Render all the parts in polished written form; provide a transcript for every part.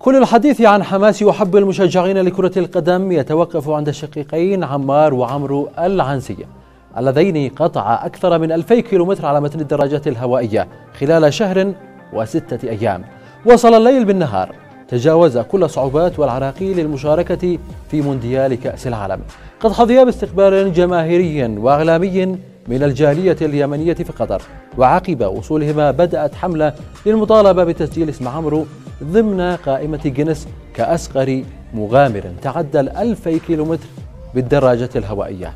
كل الحديث عن حماس وحب المشجعين لكرة القدم يتوقف عند الشقيقين عمار وعمرو العنسي اللذين قطعا أكثر من 2000 كيلومتر على متن الدراجات الهوائية خلال شهر و6 أيام. وصل الليل بالنهار، تجاوز كل الصعوبات والعراقيل للمشاركة في مونديال كأس العالم. قد حظي باستقبال جماهيري وإعلامي من الجالية اليمنية في قطر، وعقب وصولهما بدأت حملة للمطالبة بتسجيل اسم عمرو ضمن قائمة جينيس كأصغر مغامر تعدى 2000 كيلومتر بالدراجة الهوائية.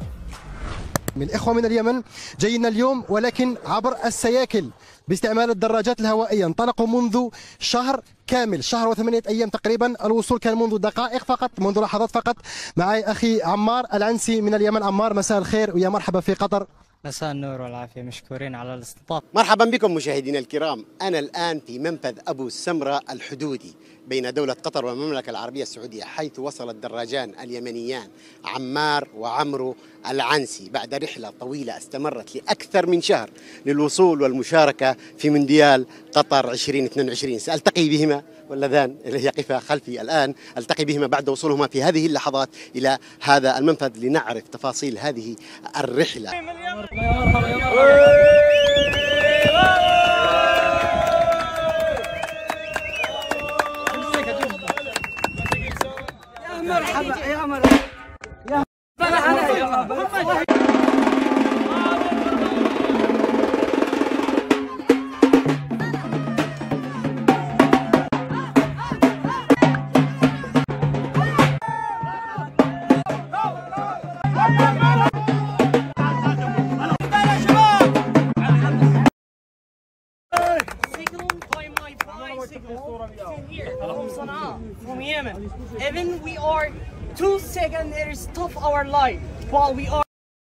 من إخوة من اليمن جايين اليوم ولكن عبر السياكل باستعمال الدراجات الهوائية. انطلقوا منذ شهر كامل، شهر و8 أيام تقريبا. الوصول كان منذ دقائق فقط، منذ لحظات فقط. معي أخي عمار العنسي من اليمن. عمار، مساء الخير ويا مرحبا في قطر. مساء النور والعافية، مشكورين على الاستضافة. مرحبا بكم مشاهدينا الكرام. أنا الآن في منفذ أبو سمرة الحدودي بين دولة قطر والمملكة العربية السعودية، حيث وصل الدراجان اليمنيان عمار وعمرو العنسي بعد رحلة طويلة استمرت لأكثر من شهر للوصول والمشاركة في مونديال قطر 2022. سألتقي بهما واللذان اللي يقفا خلفي الآن، ألتقي بهما بعد وصولهما في هذه اللحظات إلى هذا المنفذ لنعرف تفاصيل هذه الرحلة. مرحبا يا مرحبا يا مرحبا. From Yemen. Even we are 2 seconds it is tough our life, but we are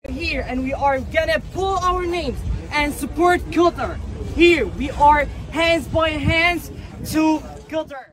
here and we are gonna pull our names and support Qatar. Here we are hands by hands to Qatar.